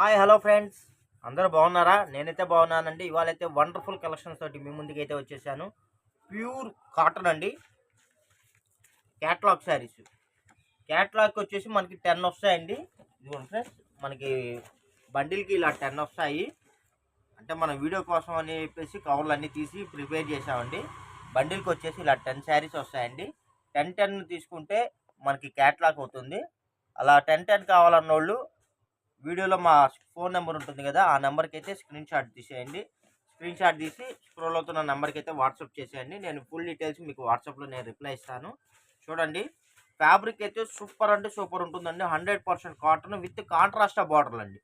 Hi hello friends, అందరూ బాగున్నారా? నేనైతే బాగున్నానండి. ఇవాళైతే వండర్ఫుల్ కలెక్షన్స్ తోటి మీ ముందుకైతే వచ్చేసాను. ప్యూర్ కాటన్ అండి, క్యాట్లాగ్ శారీస్. క్యాట్లాగ్ వచ్చేసి మనకి 10 వస్తాయండి. ఇదిగోండి ఫ్రెండ్స్, మనకి బండిల్కి ఇలా 10 వస్తాయి. అంటే మన వీడియో కోసం అని చెప్పేసి కవర్లు అన్నీ తీసి ప్రిపేర్ చేసామండి. బండిల్కి వచ్చేసి ఇలా 10 శారీస్ వస్తాయండి. 10 తీసుకుంటే మనకి క్యాట్లాగ్ అవుతుంది. అలా 10 కావాలన్నోళ్ళు వీడియోలో మా ఫోన్ నెంబర్ ఉంటుంది కదా, ఆ నెంబర్కి అయితే స్క్రీన్ షాట్ తీసేయండి. స్క్రీన్ షాట్ తీసి స్క్రోల్ అవుతున్న నెంబర్కి అయితే వాట్సాప్ చేసేయండి. నేను ఫుల్ డీటెయిల్స్ మీకు వాట్సాప్లో నేను రిప్లై ఇస్తాను. చూడండి, ఫ్యాబ్రిక్ అయితే సూపర్ అంటే సూపర్ ఉంటుందండి. 100% కాటన్ విత్ కాంట్రాస్ట్ బార్డర్లు అండి.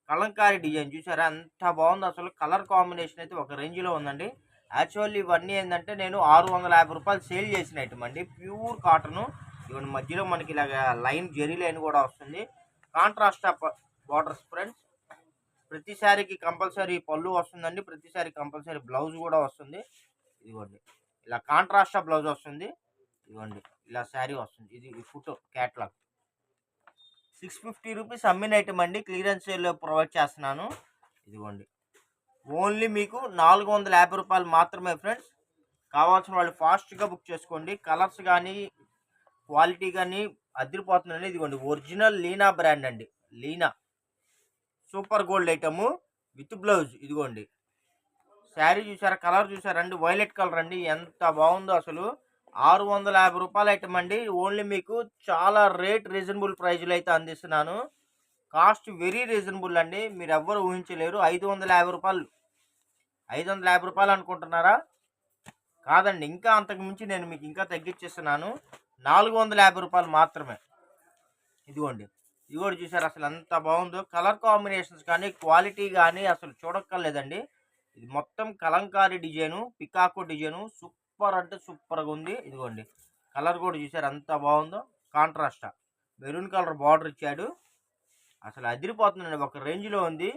కలంకారీ డిజైన్ చూసారా ఎంత బాగుంది. అసలు కలర్ కాంబినేషన్ అయితే ఒక రేంజ్లో ఉందండి. యాక్చువల్లీ ఇవన్నీ ఏంటంటే నేను 650 రూపాయలు సేల్ చేసిన ఐటమ్ అండి. Pure cotton. ఇవన్నీ మధ్యలో మనకి ఇలాగ లైన్ జెరీ లైన్ కూడా వస్తుంది. Contrast borders friends. ప్రతి శారీకి కంపల్సరీ పళ్ళు వస్తుందండి. ప్రతి శారీ కంపల్సరీ బ్లౌజ్ కూడా వస్తుంది. ఇదిగోండి, ఇలా కాంట్రాస్ట్ బ్లౌజ్ వస్తుంది. ఇదిగోండి, ఇలా శారీ వస్తుంది. ఇది ఫోటో క్యాట్లాగ్ 650 రూపీస్ అమ్మిన ఐటమ్ అండి. క్లియరెన్స్ సేల్ ప్రొవైడ్ చేస్తున్నాను. ఇదిగోండి, ఓన్లీ మీకు 450 రూపాయలు మాత్రమే ఫ్రెండ్స్. కావాల్సిన వాళ్ళు ఫాస్ట్గా బుక్ చేసుకోండి. కలర్స్ కానీ క్వాలిటీ కానీ అదిరిపోతుందండి. ఇదిగోండి, ఒరిజినల్ లీనా బ్రాండ్ అండి. Leena super gold item with blouse. ఇదిగోండి, శారీ చూసారా, కలర్ చూసారండి, వైలెట్ కలర్ అండి. ఎంత బాగుందో అసలు. 650 రూపాయల ఐటమ్ అండి. ఓన్లీ మీకు చాలా రీజనబుల్ ప్రైజ్లో అయితే అందిస్తున్నాను. కాస్ట్ వెరీ రీజనబుల్ అండి. మీరు ఎవ్వరు ఊహించలేరు. 550 రూపాయలు. 550 రూపాయలు అనుకుంటున్నారా? కాదండి, ఇంకా అంతకు మించి నేను మీకు ఇంకా తగ్గించేస్తున్నాను. 450 రూపాయలు మాత్రమే. ఇదిగోండి, ఇది కూడా చూసారు అసలు ఎంత బాగుందో. కలర్ కాంబినేషన్స్ కానీ క్వాలిటీ కానీ అసలు చూడక్కర్లేదండి. ఇది మొత్తం కలంకారీ డిజైను, పికాకో డిజైను. సూపర్ అంటే సూపర్గా ఉంది. ఇదిగోండి, కలర్ కూడా చూసారు ఎంత బాగుందో. కాంట్రాస్ట్ మెరూన్ కలర్ బార్డర్ ఇచ్చాడు. అసలు అదిరిపోతుందండి, ఒక రేంజ్లో ఉంది.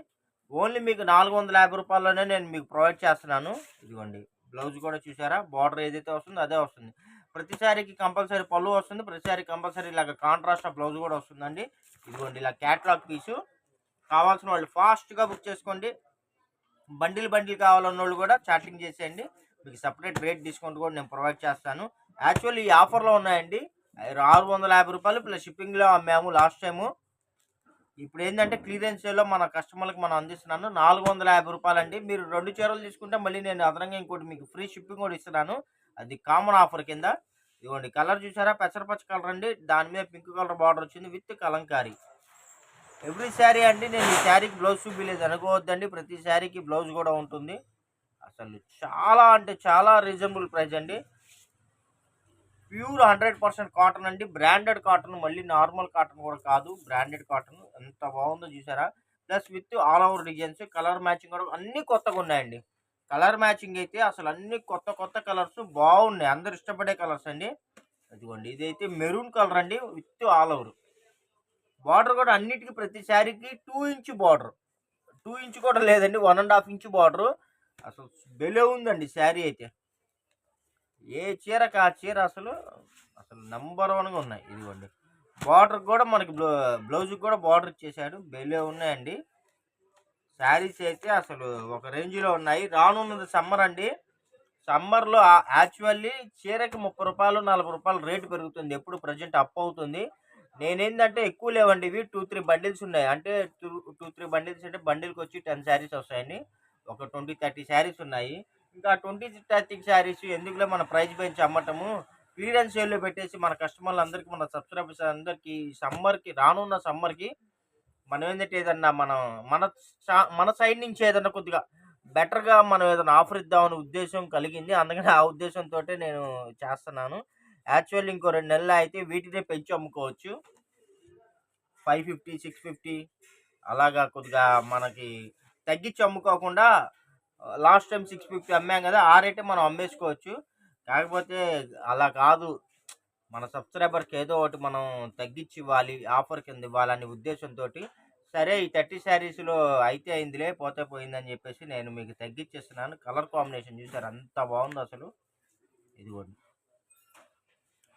ఓన్లీ మీకు 450 రూపాయల్లోనే నేను మీకు ప్రొవైడ్ చేస్తున్నాను. ఇదిగోండి, బ్లౌజ్ కూడా చూసారా, బార్డర్ ఏదైతే వస్తుందో అదే వస్తుంది. ప్రతిసారికి కంపల్సరీ పళ్ళు వస్తుంది. ప్రతిసారి కంపల్సరీ ఇలాగ కాంట్రాస్ట్ బ్లౌజ్ కూడా వస్తుందండి. ఇదిగోండి, ఇలా క్యాట్లాగ్ పీసు. కావాల్సిన వాళ్ళు ఫాస్ట్గా బుక్ చేసుకోండి. బండిల్ కావాలన్న వాళ్ళు కూడా చాటింగ్ చేసేయండి. మీకు సపరేట్ రేట్ డిస్కౌంట్ కూడా నేను ప్రొవైడ్ చేస్తాను. యాక్చువల్లీ ఈ ఆఫర్లో ఉన్నాయండి. 650 రూపాయలు ప్లస్ షిప్పింగ్లో అమ్మాము లాస్ట్ టైము. ఇప్పుడు ఏంటంటే క్లియరెన్స్ సేల్లో మన కస్టమర్లకు మనం అందిస్తున్నాను. 450 రూపాయలండి. మీరు 2 చీరలు తీసుకుంటే మళ్ళీ నేను అదనంగా ఇంకోటి మీకు ఫ్రీ షిప్పింగ్ కూడా ఇస్తున్నాను. అది కామన్ ఆఫర్ కింద. ఇదిగోండి, కలర్ చూసారా, పెసరపచ్చ కలర్ అండి. దాని మీద పింక్ కలర్ బార్డర్ వచ్చింది విత్ కలంకారీ. ఎవ్రీ శారీ అండి. నేను ఈ శారీకి బ్లౌజ్ చూపించలేదు అనుకోవద్దండి. ప్రతి శారీకి బ్లౌజ్ కూడా ఉంటుంది. అసలు చాలా అంటే చాలా రీజనబుల్ ప్రైస్ అండి. ప్యూర్ 100% కాటన్ అండి. బ్రాండెడ్ కాటన్, మళ్ళీ నార్మల్ కాటన్ కూడా కాదు, బ్రాండెడ్ కాటన్. ఎంత బాగుందో చూసారా. Plus with all over designs, colour matching కూడా అన్నీ కొత్తగా ఉన్నాయండి. కలర్ మ్యాచింగ్ అయితే అసలు అన్ని కొత్త కొత్త కలర్స్ బాగున్నాయి. అందరు ఇష్టపడే కలర్స్ అండి. అదిగోండి, ఇదైతే మెరూన్ కలర్ అండి విత్ ఆల్ ఓవర్. బార్డర్ కూడా అన్నిటికీ ప్రతి శారీకి 2 ఇంచ్ బార్డర్. 2 ఇంచ్ కూడా లేదండి, 1.5 ఇంచ్ బార్డరు. అసలు బెలే ఉందండి శారీ అయితే. ఏ చీరకు ఆ చీర అసలు అసలు నెంబర్ 1గా ఉన్నాయి. ఇదిగోండి, బార్డర్ కూడా మనకి బ్లౌజ్కి కూడా బార్డర్ ఇచ్చేసాడు. బెలే ఉన్నాయండి శారీస్ అయితే. అసలు ఒక రేంజ్లో ఉన్నాయి. రానున్నది సమ్మర్ అండి. సమ్మర్లో యాక్చువల్లీ చీరకి 30 రూపాయలు 40 రూపాయలు రేటు పెరుగుతుంది. ఎప్పుడు ప్రజెంట్ అప్ అవుతుంది. నేనేంటంటే ఎక్కువ లేవండి, ఇవి 2-3 బండిల్స్ ఉన్నాయి. అంటే 2-3 బండిల్స్ అంటే బండిల్కి వచ్చి 10 శారీస్ వస్తాయండి. ఒక 20-30 శారీస్ ఉన్నాయి. ఇంకా 20-30 శారీస్ ఎందుకులే మన ప్రైస్ పెంచి అమ్మటము, క్లియరెన్స్ సేల్లో పెట్టేసి మన కస్టమర్లు అందరికీ, మన సబ్స్క్రైబర్స్ అందరికీ సమ్మర్కి, రానున్న సమ్మర్కి మనం ఏంటంటే ఏదన్నా మనం మన మన సైడ్ నుంచి ఏదన్నా కొద్దిగా బెటర్గా మనం ఏదైనా ఆఫర్ ఇద్దామనే ఉద్దేశం కలిగింది. అందుకని ఆ ఉద్దేశంతో నేను చేస్తున్నాను. యాక్చువల్లీ ఇంకో 2 నెలలు అయితే వీటినే పెంచి అమ్ముకోవచ్చు. 550, 650 అలాగా కొద్దిగా మనకి తగ్గించి అమ్ముకోకుండా, లాస్ట్ టైం 650 అమ్మాం కదా, ఆ రేటే మనం అమ్మేసుకోవచ్చు. కాకపోతే అలా కాదు, మన సబ్స్క్రైబర్కి ఏదో ఒకటి మనం తగ్గించి ఇవ్వాలి, ఆఫర్ కింద ఇవ్వాలనే ఉద్దేశంతో సరే ఈ 30 శారీస్లో అయితే అయిందిలే, పోతే పోయిందని చెప్పేసి నేను మీకు తగ్గించేస్తున్నాను. కలర్ కాంబినేషన్ చూసారు ఎంత బాగుందో అసలు. ఇదిగోండి,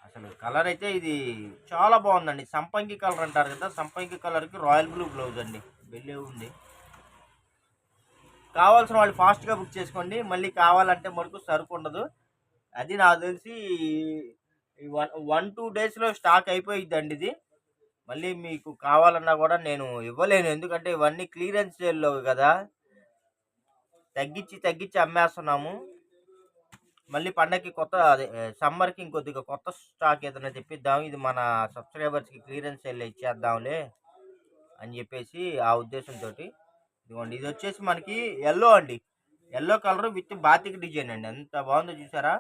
అసలు కలర్ అయితే ఇది చాలా బాగుందండి. సంపంగి కలర్ అంటారు కదా, సంపంగి కలర్కి రాయల్ బ్లూ బ్లౌజ్ అండి. బెల్లే ఉంది. కావాల్సిన వాళ్ళు ఫాస్ట్గా బుక్ చేసుకోండి. మళ్ళీ కావాలంటే మటుకు సరుకు ఉండదు. అది నాకు తెలిసి 1-2 డేస్లో స్టాక్ అయిపోయిద్దండి ఇది. మళ్ళీ మీకు కావాలన్నా కూడా నేను ఇవ్వలేను, ఎందుకంటే ఇవన్నీ క్లియరెన్స్ సేల్లో కదా, తగ్గించి అమ్మేస్తున్నాము. మళ్ళీ పండగకి కొత్త అదే సమ్మర్కి ఇంకొద్దిగా కొత్త స్టాక్ ఏదైనా తెప్పిద్దాం, ఇది మన సబ్స్క్రైబర్స్కి క్లియరెన్స్ సేల్లో ఇచ్చేద్దాంలే అని చెప్పేసి ఆ ఉద్దేశంతో. ఇదిగోండి, ఇది వచ్చేసి మనకి ఎల్లో అండి, yellow colour with batik design అండి. ఎంత బాగుందో చూసారా,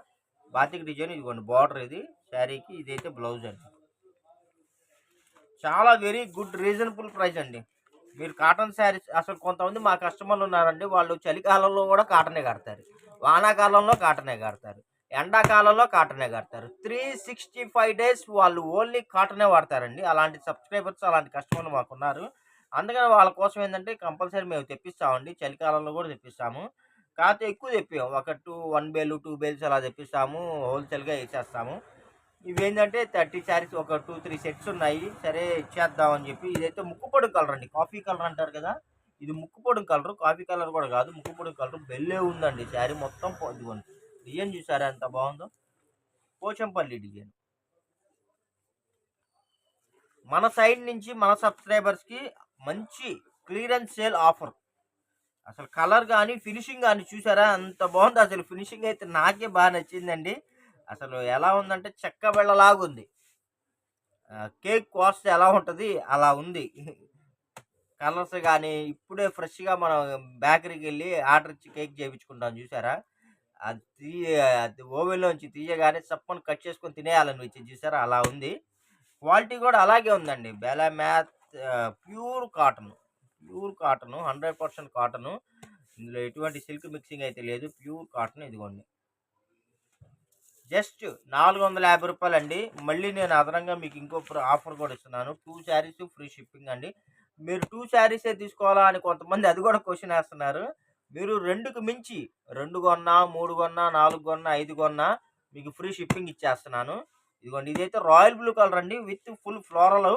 బాతిక్ డిజైన్. ఇదిగోండి బార్డర్ ఇది శారీకి, ఇదైతే బ్లౌజ్ అండి. చాలా వెరీ గుడ్ రీజనబుల్ ప్రైస్ అండి. మీరు కాటన్ శారీస్, అసలు కొంతమంది మా కస్టమర్లు ఉన్నారండి, వాళ్ళు చలికాలంలో కూడా కాటనే కడతారు, వానాకాలంలో కాటనే కడతారు, ఎండాకాలంలో కాటనే కడతారు. 365 డేస్ వాళ్ళు ఓన్లీ కాటనే వాడతారండి. అలాంటి సబ్స్క్రైబర్స్, అలాంటి కస్టమర్లు మాకున్నారు. అందుకని వాళ్ళ కోసం ఏంటంటే కంపల్సరీ మేము తెప్పిస్తామండి, చలికాలంలో కూడా తెప్పిస్తాము. కాకపోతే ఎక్కువ తెప్పాము, 1 బేలు 2 బేల్స్ అలా తెప్పిస్తాము, హోల్సేల్గా వేసేస్తాము. ఇవేంటంటే 30 శారీస్, ఒక 2-3 సెట్స్ ఉన్నాయి. సరే ఇచ్చేద్దామని చెప్పి. ఇదైతే ముక్కుపొడి కలర్ అండి, కాఫీ కలర్ అంటారు కదా, ఇది ముక్కుపొడి కలర్, కాఫీ కలర్ కూడా కాదు, ముక్కుపొడి కలర్. బెల్లే ఉందండి శారీ మొత్తం. ఇదిగోండి డిజైన్ చూసారా ఎంత బాగుందో, పోచంపల్లి డిజైన్. మన సైడ్ నుంచి మన సబ్స్క్రైబర్స్కి మంచి క్లియరెన్స్ సేల్ ఆఫర్. అసలు కలర్ కానీ ఫినిషింగ్ కానీ చూసారా ఎంత బాగుంది. అసలు ఫినిషింగ్ అయితే నాకే బాగా నచ్చిందండి. అసలు ఎలా ఉందంటే చెక్క బెళ్ళలాగుంది. కేక్ కోస్తే ఎలా ఉంటుంది అలా ఉంది. కలర్స్ కానీ ఇప్పుడే ఫ్రెష్గా మనం బేకరీకి వెళ్ళి ఆర్డర్ ఇచ్చి కేక్ చేయించుకుంటాం చూసారా, అది ఓవెన్లోంచి తీయగానే చప్పని కట్ చేసుకొని తినేయాలని వచ్చి చూసారా, అలా ఉంది. క్వాలిటీ కూడా అలాగే ఉందండి. Bela math pure cotton, 100% cotton. ఇందులో ఎటువంటి సిల్క్ మిక్సింగ్ అయితే లేదు, ప్యూర్ కాటన్. ఇదిగోండి జస్ట్ 450 రూపాయలు అండి. మళ్ళీ నేను అదనంగా మీకు ఇంకో ఆఫర్ కూడా ఇస్తున్నాను, 2 శారీస్ ఫ్రీ షిప్పింగ్ అండి. మీరు 2 శారీసే తీసుకోవాలా అని కొంతమంది అది కూడా క్వశ్చన్ వేస్తున్నారు. మీరు 2కు మించి 2 కొన్నా, 3 కొన్నా, 4 కొన్నా, 5 కొన్నా మీకు ఫ్రీ షిప్పింగ్ ఇచ్చేస్తున్నాను. ఇదిగోండి, ఇదైతే రాయల్ బ్లూ కలర్ అండి విత్ ఫుల్ ఫ్లోరల్.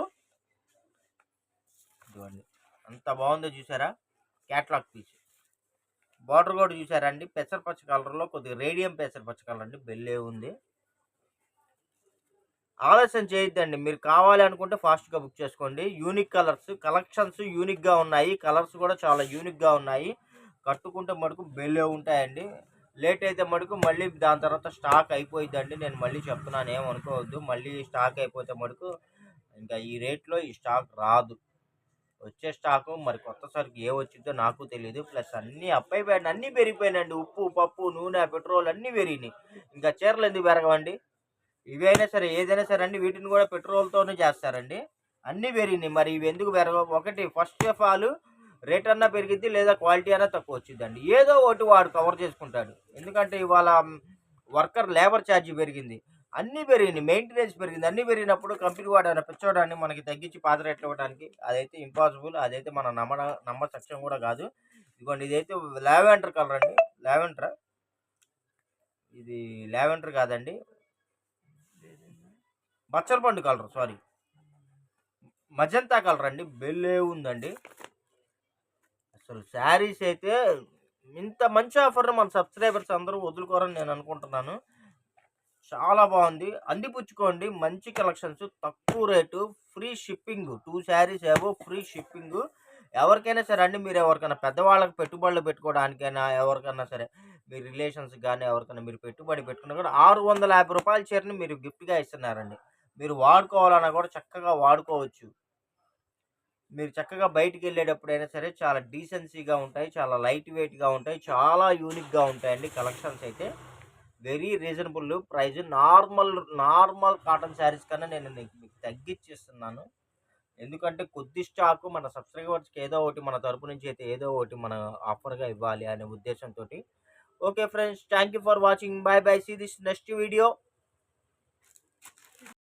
ఇదిగోండి అంత బాగుందో చూసారా, క్యాట్లాగ్ పీస్. బార్డర్ కూడా చూసారా అండి, పెసరపచ్చ కలర్లో కొద్దిగా రేడియం పెసరపచ్చ కలర్ అండి, బెల్లే ఉంది. ఆలస్యం చేయొద్దండి, మీరు కావాలి అనుకుంటే ఫాస్ట్గా బుక్ చేసుకోండి. యూనిక్ కలర్స్, కలెక్షన్స్ యూనిక్గా ఉన్నాయి, కలర్స్ కూడా చాలా యూనిక్గా ఉన్నాయి. కట్టుకుంటే మటుకు బెల్లే ఉంటాయండి. లేట్ అయితే మటుకు మళ్ళీ దాని తర్వాత స్టాక్ అయిపోయిద్దండి. నేను మళ్ళీ చెప్తున్నాను, ఏమనుకోవద్దు. మళ్ళీ స్టాక్ అయిపోతే మటుకు ఇంకా ఈ రేట్లో ఈ స్టాక్ రాదు. వచ్చే స్టాకు మరి కొత్త సరుకు ఏ వచ్చిందో నాకు తెలియదు. ప్లస్ అన్నీ అప్పైపోయాడు, అన్నీ పెరిగిపోయినాయండి. ఉప్పు, పప్పు, నూనె, పెట్రోల్ అన్నీ పెరిగినాయి. ఇంకా చీరలు ఎందుకు పెరగవండి? ఇవైనా సరే, ఏదైనా సరే అండి, వీటిని కూడా పెట్రోల్తోనే చేస్తారండి. అన్నీ పెరిగినాయి, మరి ఇవి ఎందుకు పెరగవు? ఒకటి, ఫస్ట్ ఆఫ్ ఆల్ రేట్ అన్నా పెరిగిద్ది, లేదా క్వాలిటీ అన్నా తక్కువ వచ్చిందండి. ఏదో ఒకటి వాడు కవర్ చేసుకుంటాడు, ఎందుకంటే ఇవాళ వర్కర్ లేబర్ ఛార్జీ పెరిగింది, అన్నీ పెరిగినాయి, మెయింటెనెన్స్ పెరిగింది. అన్నీ పెరిగినప్పుడు కంపెనీ వాడు అయినా పిచ్చోడాన్ని మనకి తగ్గించి పాత రేట్లు ఇవ్వడానికి అదైతే ఇంపాసిబుల్, అదైతే మనం నమ్మ సత్యం కూడా కాదు. ఇదిగోండి, ఇదైతే లావెండర్ కలర్ అండి. ఇది లావెండర్ కాదండి, బచ్చల పండు కలర్, సారీ, మజంతా కలర్ అండి. బెల్లే ఉందండి. అసలు శారీస్ అయితే ఇంత మంచి ఆఫర్ని మన సబ్స్క్రైబర్స్ అందరూ వదులుకోరని నేను అనుకుంటున్నాను. చాలా బాగుంది, అందిపుచ్చుకోండి. మంచి కలెక్షన్స్, తక్కువ రేటు, ఫ్రీ షిప్పింగ్. 2 శారీస్ ఏవో ఫ్రీ షిప్పింగ్. ఎవరికైనా సరే అండి, మీరు ఎవరికైనా పెద్దవాళ్ళకి పెట్టుబడులు పెట్టుకోవడానికైనా, ఎవరికైనా సరే మీ రిలేషన్స్ కానీ ఎవరికైనా మీరు పెట్టుబడి పెట్టుకున్నా కూడా 650 రూపాయల చీరని మీరు గిఫ్ట్గా ఇస్తున్నారండి. మీరు వాడుకోవాలన్నా కూడా చక్కగా వాడుకోవచ్చు. మీరు చక్కగా బయటికి వెళ్ళేటప్పుడైనా సరే చాలా డీసెన్సీగా ఉంటాయి, చాలా లైట్ వెయిట్గా ఉంటాయి, చాలా యూనిక్గా ఉంటాయండి. కలెక్షన్స్ అయితే very reasonable price. Normal cotton saris కన్నా నేను మీకు తగ్గించిస్తున్నాను, ఎందుకంటే కొద్ది స్టాకు మన సబ్స్క్రైబర్స్కి ఏదో ఒకటి మన తరపు నుంచి అయితే ఏదో ఒకటి మన ఆఫర్గా ఇవ్వాలి అనే ఉద్దేశంతో. Okay friends, thank you for watching. Bye bye, see this next video.